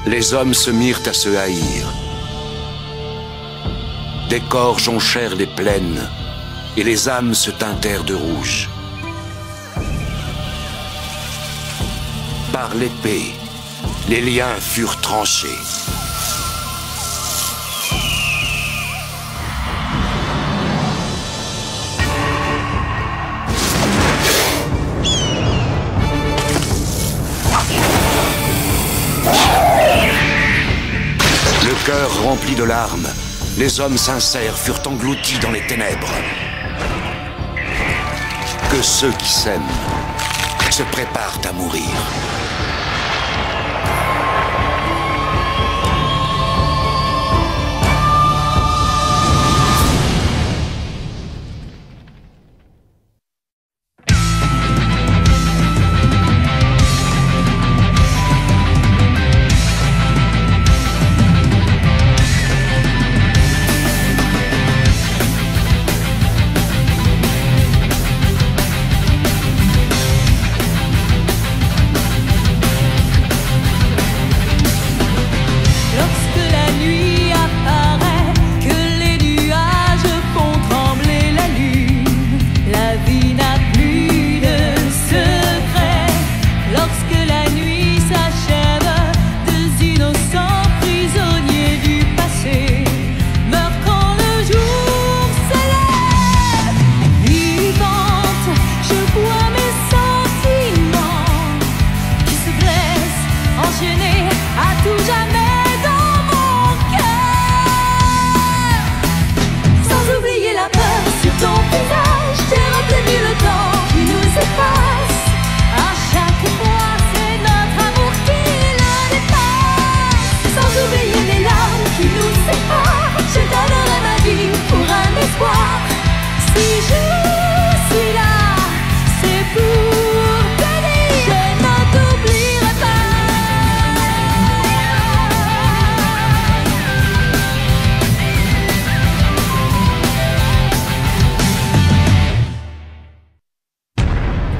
Les hommes se mirent à se haïr. Des corps jonchèrent les plaines, et les âmes se teintèrent de rouge. Par l'épée, les liens furent tranchés. Le cœur rempli de larmes, les hommes sincères furent engloutis dans les ténèbres. Que ceux qui s'aiment se préparent à mourir.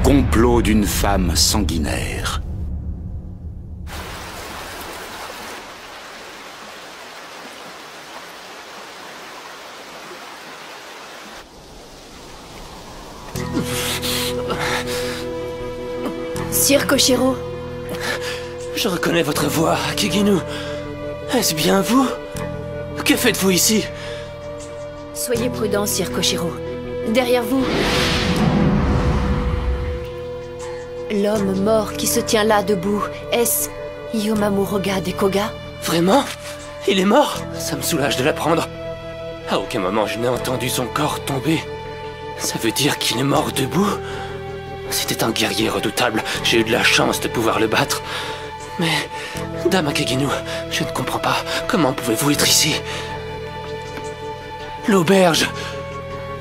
Complot d'une femme sanguinaire. Sire Koshiro. Je reconnais votre voix, Akeginu. Est-ce bien vous? Que faites-vous ici? Soyez prudent, Sire Koshiro. Derrière vous... L'homme mort qui se tient là debout, est-ce Yomamuroga Dekoga? Vraiment? Il est mort? Ça me soulage de l'apprendre. À aucun moment je n'ai entendu son corps tomber. Ça veut dire qu'il est mort debout? C'était un guerrier redoutable. J'ai eu de la chance de pouvoir le battre. Mais, Dame Akeginu, je ne comprends pas. Comment pouvez-vous être ici? L'auberge!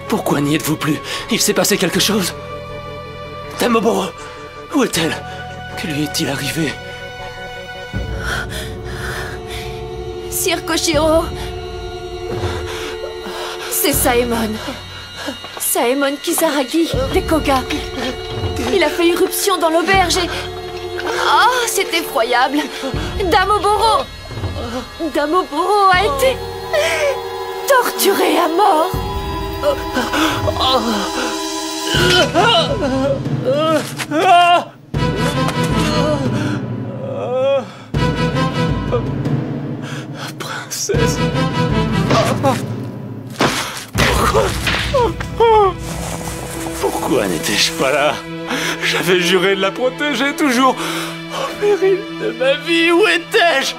Pourquoi n'y êtes-vous plus? Il s'est passé quelque chose? Dame Oboro! Où est-elle? Que lui est-il arrivé? Sire Koshiro. C'est Saemon. Saemon Kisaragi Dekoga. Il a fait irruption dans l'auberge et... Oh, c'est effroyable. Dame Oboro. Dame Oboro a été... torturée à mort. Princesse... Pourquoi n'étais-je pas là? J'avais juré de la protéger toujours au péril de ma vie. Où étais-je?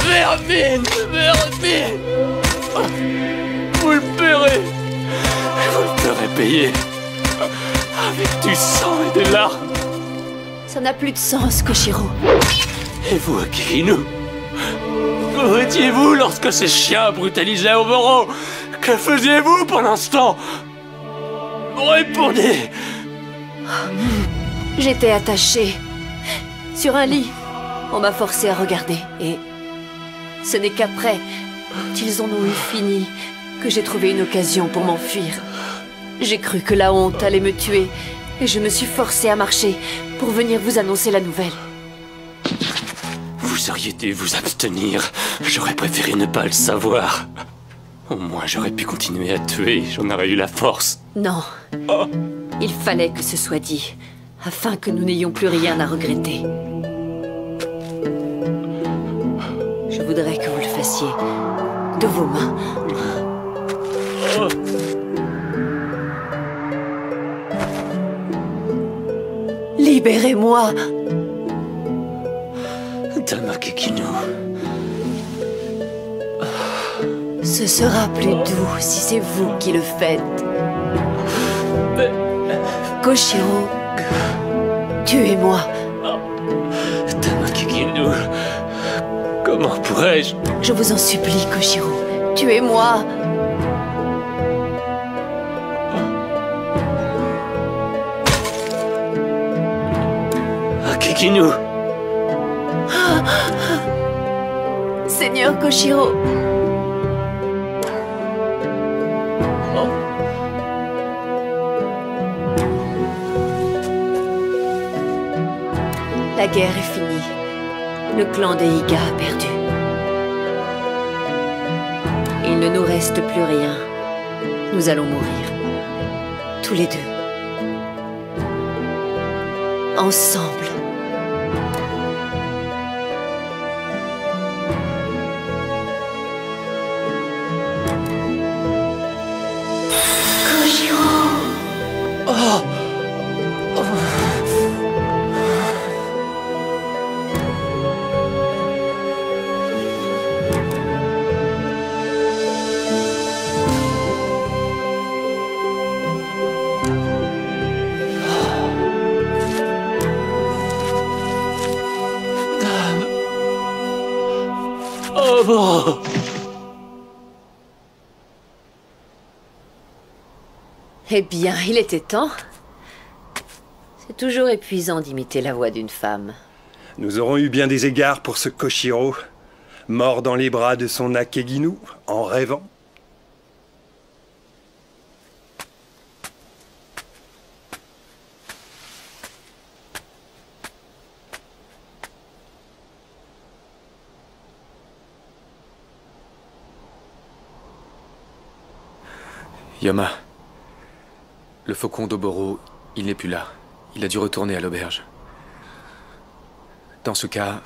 Vermine! Vermine! Vous le paierez! Vous le ferez payer! Avec du sang et des larmes! Ça n'a plus de sens, Koshiro. Et vous, Akeginu? Où étiez-vous lorsque ces chiens brutalisaient Oboro? Que faisiez-vous pendant ce temps? Répondez! J'étais attachée sur un lit. On m'a forcé à regarder et ce n'est qu'après qu'ils en ont eu fini que j'ai trouvé une occasion pour m'enfuir. J'ai cru que la honte allait me tuer Et je me suis forcée à marcher pour venir vous annoncer la nouvelle. Vous auriez dû vous abstenir. J'aurais préféré ne pas le savoir. Au moins, j'aurais pu continuer à tuer. J'en aurais eu la force. Non. Il fallait que ce soit dit, afin que nous n'ayons plus rien à regretter. Je voudrais que vous le fassiez de vos mains. Libérez-moi! Dame Akeginu. Ce sera plus doux si c'est vous qui le faites. Koshiro, tuez-moi. Dame Akeginu. Comment pourrais-je? Je vous en supplie, Koshiro. Tuez-moi. Akeginu. Seigneur Koshiro. La guerre est finie. Le clan des Iga a perdu. Il ne nous reste plus rien. Nous allons mourir. Tous les deux. Ensemble. Eh bien, il était temps. C'est toujours épuisant d'imiter la voix d'une femme. Nous aurons eu bien des égards pour ce Koshiro, mort dans les bras de son Akeginu, en rêvant. Yama, le faucon d'Oboro, il n'est plus là. Il a dû retourner à l'auberge. Dans ce cas...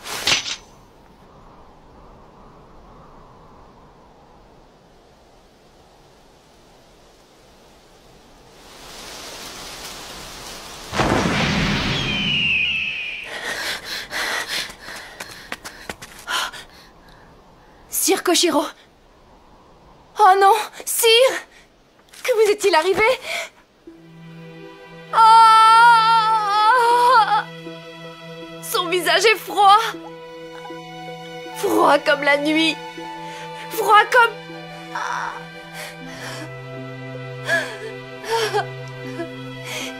Sire Koshiro! Oh non! Sire! Que vous est-il arrivé? Oh! Son visage est froid. Froid comme la nuit. Froid comme...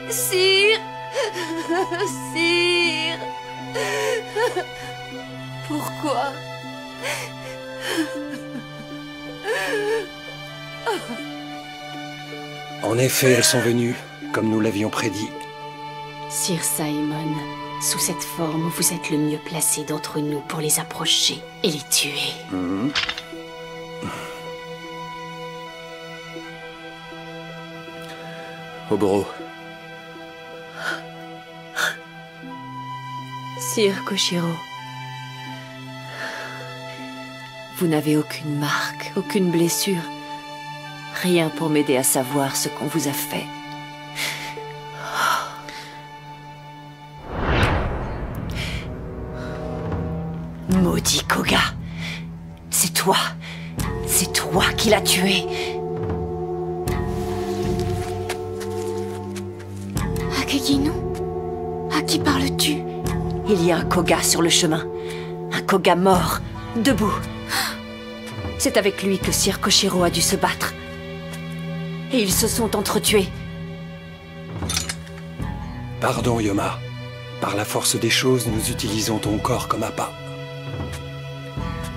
Sire! Sire! Pourquoi? En effet, elles sont venues, comme nous l'avions prédit. Sir Saemon, sous cette forme, vous êtes le mieux placé d'entre nous pour les approcher et les tuer. Oboro, Sire Koshiro, vous n'avez aucune marque, aucune blessure. Rien pour m'aider à savoir ce qu'on vous a fait. Maudit Koga, c'est toi qui l'as tué. Akeginu? À qui parles-tu? Il y a un Koga sur le chemin, un Koga mort, debout. C'est avec lui que Sir Koshiro a dû se battre. Et ils se sont entretués. Pardon, Yoma. Par la force des choses, nous utilisons ton corps comme appât.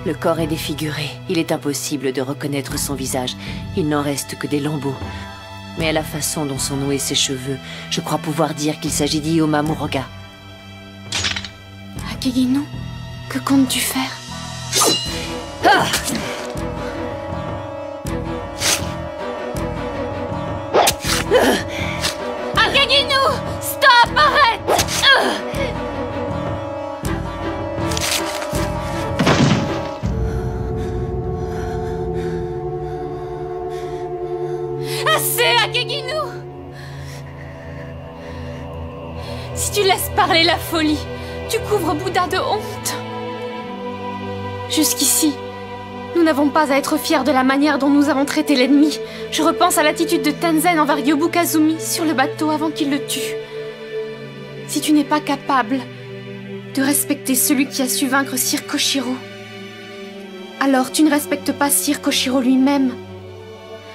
Le corps est défiguré. Il est impossible de reconnaître son visage. Il n'en reste que des lambeaux. Mais à la façon dont sont noués ses cheveux, je crois pouvoir dire qu'il s'agit d'Iyoma Muroga. Akeginu, que comptes-tu faire? Ah! Akeginu! Stop! Arrête! Assez, Akeginu! Si tu laisses parler la folie, tu couvres Bouddha de honte. Jusqu'ici, nous n'avons pas à être fiers de la manière dont nous avons traité l'ennemi. Je repense à l'attitude de Tenzen envers Yobu Kazumi sur le bateau avant qu'il le tue. Si tu n'es pas capable de respecter celui qui a su vaincre Sir Koshiro, alors tu ne respectes pas Sir Koshiro lui-même,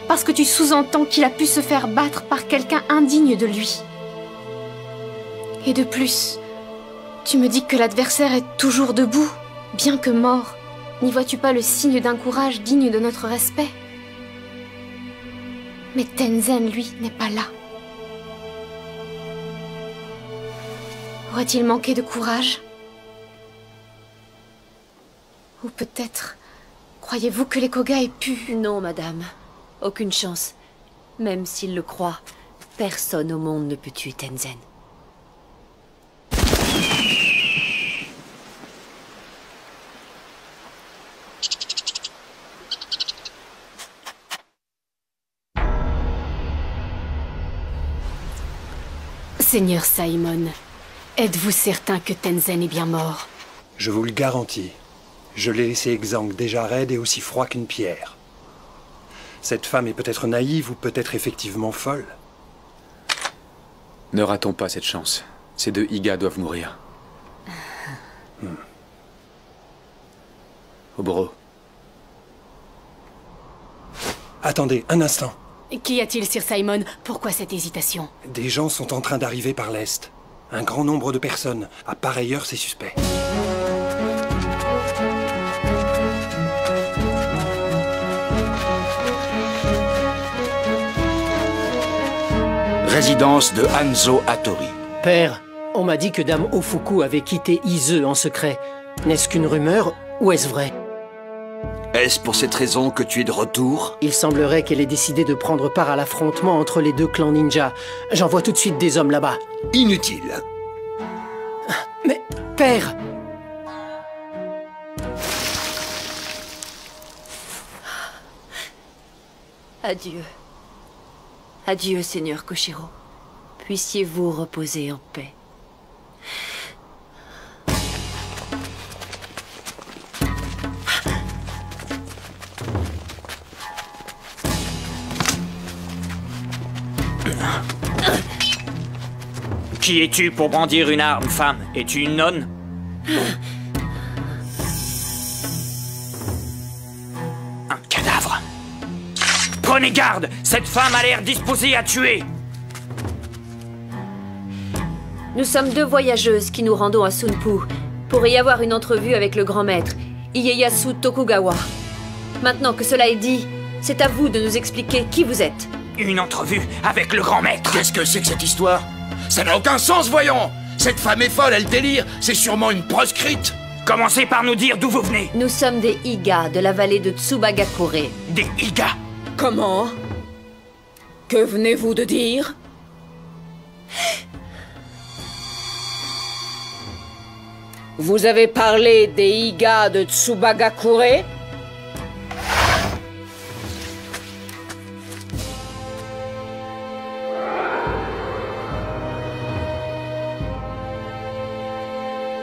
parce que tu sous-entends qu'il a pu se faire battre par quelqu'un indigne de lui. Et de plus, tu me dis que l'adversaire est toujours debout, bien que mort. N'y vois-tu pas le signe d'un courage digne de notre respect? Mais Tenzen, lui, n'est pas là. Aurait-il manqué de courage? Ou peut-être, croyez-vous que les Koga aient pu... Non, madame. Aucune chance. Même s'il le croit, personne au monde ne peut tuer Tenzen. Seigneur Saemon, êtes-vous certain que Tenzen est bien mort? Je vous le garantis. Je l'ai laissé exsangue, déjà raide et aussi froid qu'une pierre. Cette femme est peut-être naïve ou peut-être effectivement folle. Ne ratons pas cette chance. Ces deux Iga doivent mourir. Oboro. Attendez, un instant. Qu'y a-t-il, Sir Saemon? Pourquoi cette hésitation? Des gens sont en train d'arriver par l'Est. Un grand nombre de personnes. À pareille heure, c'est suspect. Résidence de Hanzo Hattori. Père, on m'a dit que Dame Ofuku avait quitté Ise en secret. N'est-ce qu'une rumeur ou est-ce vrai? Est-ce pour cette raison que tu es de retour? Il semblerait qu'elle ait décidé de prendre part à l'affrontement entre les deux clans ninja. J'envoie tout de suite des hommes là-bas. Inutile. Mais, père! Adieu. Adieu, Seigneur Koshiro. Puissiez-vous reposer en paix. Qui es-tu pour brandir une arme, femme? Es-tu une nonne? Un cadavre. Prenez garde! Cette femme a l'air disposée à tuer! Nous sommes deux voyageuses qui nous rendons à Sunpu pour y avoir une entrevue avec le grand maître, Ieyasu Tokugawa. Maintenant que cela est dit, c'est à vous de nous expliquer qui vous êtes. Une entrevue avec le grand maître! Qu'est-ce que c'est que cette histoire? Ça n'a aucun sens, voyons! Cette femme est folle, elle délire! C'est sûrement une proscrite! Commencez par nous dire d'où vous venez! Nous sommes des Iga de la vallée de Tsubagakure. Des Iga? Comment? Que venez-vous de dire? Vous avez parlé des Iga de Tsubagakure?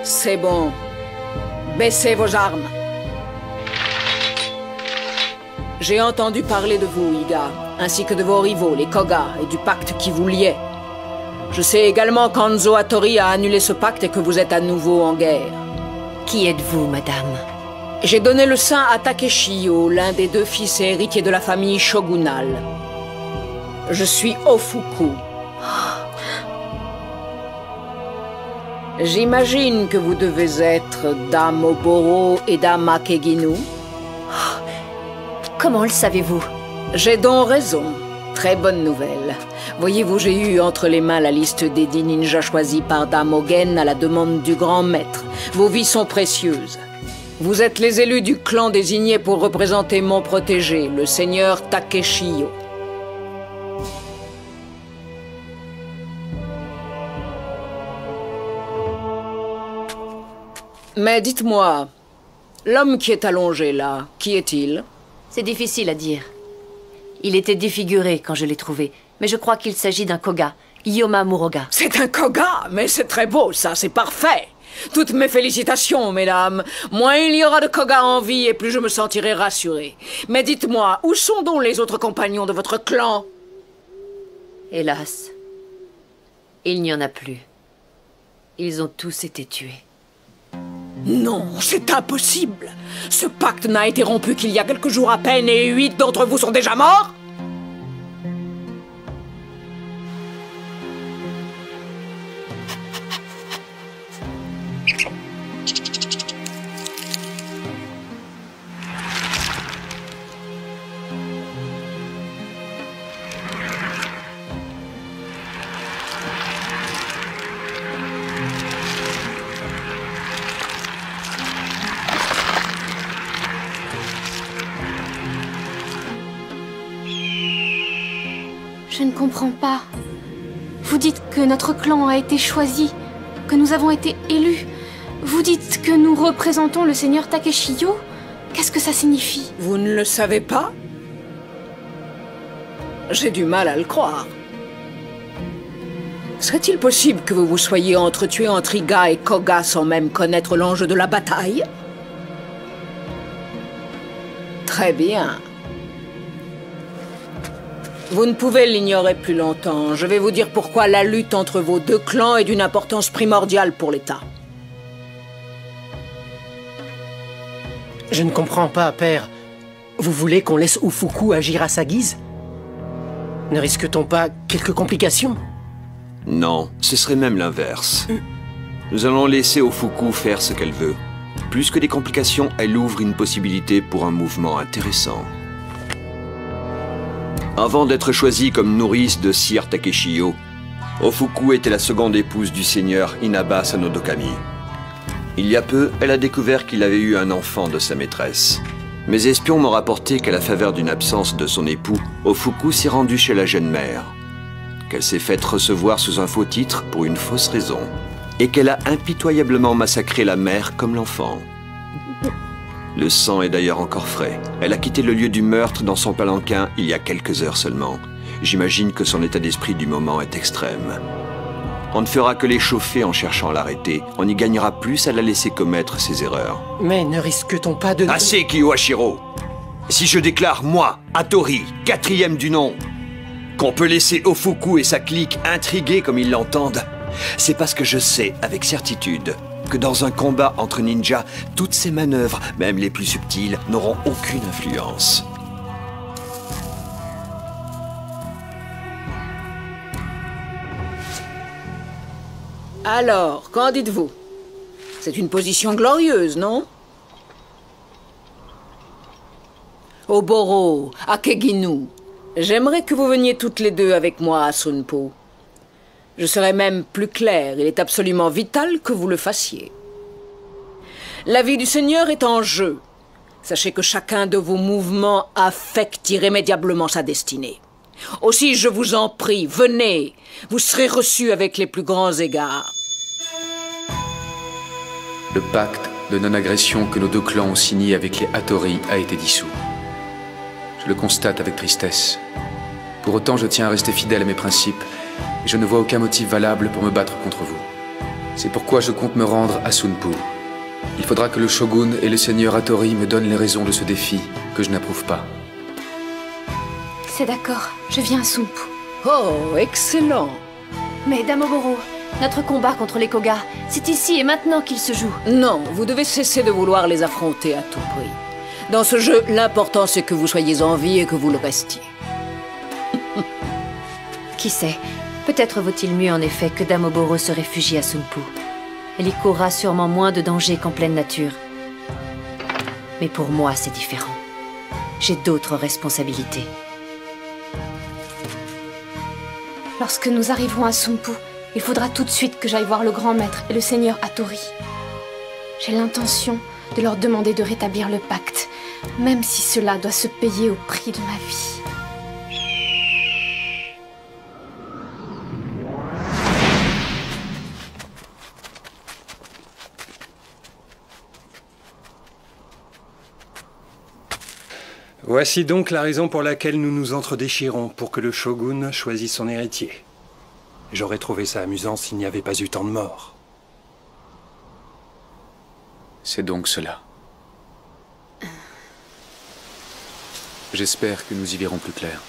C'est bon. Baissez vos armes. J'ai entendu parler de vous, Iga, ainsi que de vos rivaux, les Koga, et du pacte qui vous liait. Je sais également qu'Hanzo Hattori a annulé ce pacte et que vous êtes à nouveau en guerre. Qui êtes-vous, madame? J'ai donné le sein à Takeshio, l'un des deux fils et héritiers de la famille shogunale. Je suis Ofuku. J'imagine que vous devez être Dame Oboro et Dame Akeginu. Comment le savez-vous? J'ai donc raison. Très bonne nouvelle. Voyez-vous, j'ai eu entre les mains la liste des 10 ninjas choisis par Dame Ogen à la demande du grand maître. Vos vies sont précieuses. Vous êtes les élus du clan désigné pour représenter mon protégé, le seigneur Takeshiyo. Mais dites-moi, l'homme qui est allongé là, qui est-il? C'est difficile à dire. Il était défiguré quand je l'ai trouvé, mais je crois qu'il s'agit d'un Koga, Yoma Muroga. C'est un Koga, mais c'est très beau, ça, c'est parfait. Toutes mes félicitations, mesdames. Moins il y aura de Koga en vie et plus je me sentirai rassurée. Mais dites-moi, où sont donc les autres compagnons de votre clan? Hélas, il n'y en a plus. Ils ont tous été tués. Non, c'est impossible. Ce pacte n'a été rompu qu'il y a quelques jours à peine et 8 d'entre vous sont déjà morts? Je ne comprends pas. Vous dites que notre clan a été choisi, que nous avons été élus. Vous dites que nous représentons le seigneur Takeshiyo? Qu'est-ce que ça signifie? Vous ne le savez pas? J'ai du mal à le croire. Serait-il possible que vous vous soyez entretués entre Iga et Koga sans même connaître l'enjeu de la bataille? Très bien. Vous ne pouvez l'ignorer plus longtemps. Je vais vous dire pourquoi la lutte entre vos deux clans est d'une importance primordiale pour l'État. Je ne comprends pas, père. Vous voulez qu'on laisse Ufuku agir à sa guise? Ne risque-t-on pas quelques complications? Non, ce serait même l'inverse. Nous allons laisser Ufuku faire ce qu'elle veut. Plus que des complications, elle ouvre une possibilité pour un mouvement intéressant. Avant d'être choisie comme nourrice de Sire Takeshiyo, Ufuku était la seconde épouse du seigneur Inaba Sanodokami. Il y a peu, elle a découvert qu'il avait eu un enfant de sa maîtresse. Mes espions m'ont rapporté qu'à la faveur d'une absence de son époux, Ufuku s'est rendue chez la jeune mère, qu'elle s'est faite recevoir sous un faux titre pour une fausse raison, et qu'elle a impitoyablement massacré la mère comme l'enfant. Le sang est d'ailleurs encore frais. Elle a quitté le lieu du meurtre dans son palanquin il y a quelques heures seulement. J'imagine que son état d'esprit du moment est extrême. On ne fera que l'échauffer en cherchant à l'arrêter. On y gagnera plus à la laisser commettre ses erreurs. Mais ne risque-t-on pas de... Assez, Kiyohashiro! Si je déclare, moi, Hattori, 4e du nom, qu'on peut laisser Ufuku et sa clique intriguer comme ils l'entendent, c'est parce que je sais, avec certitude, que dans un combat entre ninjas, toutes ces manœuvres, même les plus subtiles, n'auront aucune influence. Alors, qu'en dites-vous? C'est une position glorieuse, non? Oboro, Akeginu, j'aimerais que vous veniez toutes les deux avec moi à Sunpo. Je serai même plus clair, il est absolument vital que vous le fassiez. La vie du Seigneur est en jeu. Sachez que chacun de vos mouvements affecte irrémédiablement sa destinée. Aussi, je vous en prie, venez. Vous serez reçus avec les plus grands égards. Le pacte de non-agression que nos deux clans ont signé avec les Hattori a été dissous. Je le constate avec tristesse. Pour autant, je tiens à rester fidèle à mes principes. Et je ne vois aucun motif valable pour me battre contre vous. C'est pourquoi je compte me rendre à Sunpo. Il faudra que le shogun et le seigneur Hattori me donnent les raisons de ce défi que je n'approuve pas. C'est d'accord, je viens à Sunpo. Oh, excellent. Mais Dame Oboro, notre combat contre les Koga, c'est ici et maintenant qu'il se joue. Non, vous devez cesser de vouloir les affronter à tout prix. Dans ce jeu, l'important c'est que vous soyez en vie et que vous le restiez. Qui sait? Peut-être vaut-il mieux en effet que Dame Oboro se réfugie à Sunpo. Elle y courra sûrement moins de danger qu'en pleine nature. Mais pour moi, c'est différent. J'ai d'autres responsabilités. Lorsque nous arriverons à Sunpu, il faudra tout de suite que j'aille voir le grand maître et le seigneur Hattori. J'ai l'intention de leur demander de rétablir le pacte, même si cela doit se payer au prix de ma vie. Voici donc la raison pour laquelle nous nous entredéchirons, pour que le shogun choisisse son héritier. J'aurais trouvé ça amusant s'il n'y avait pas eu tant de morts. C'est donc cela. J'espère que nous y verrons plus clair.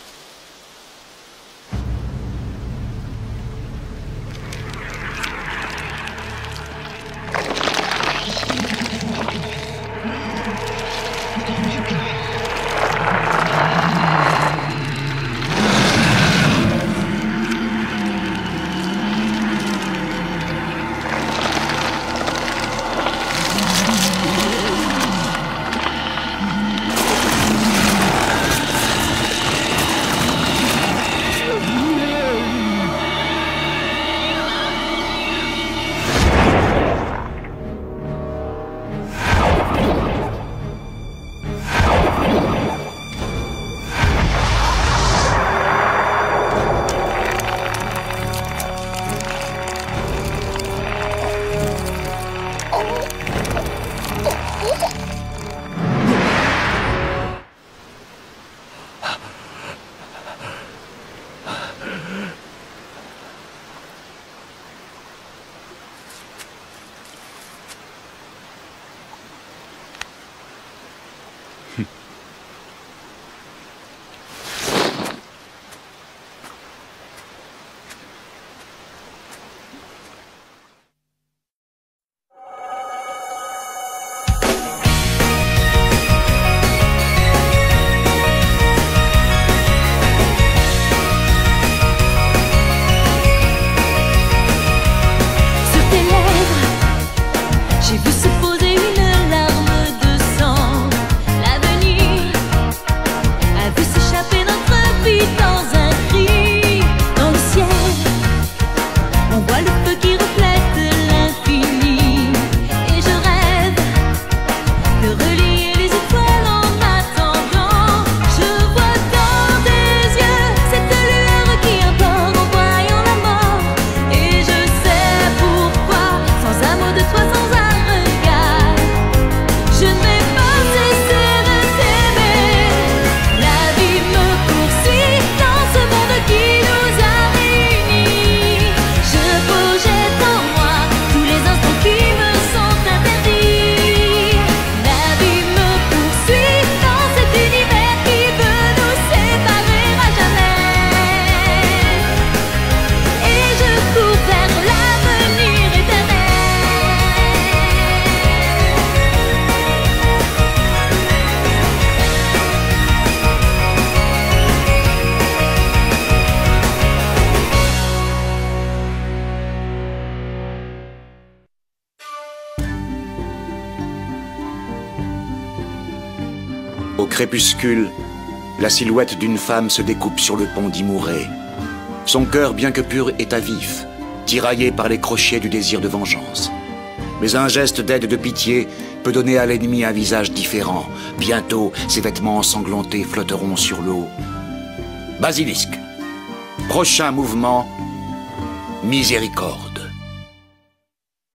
Au crépuscule, la silhouette d'une femme se découpe sur le pont d'Imuré. Son cœur, bien que pur, est à vif, tiraillé par les crochets du désir de vengeance. Mais un geste d'aide et de pitié peut donner à l'ennemi un visage différent. Bientôt, ses vêtements ensanglantés flotteront sur l'eau. Basilisque. Prochain mouvement, miséricorde.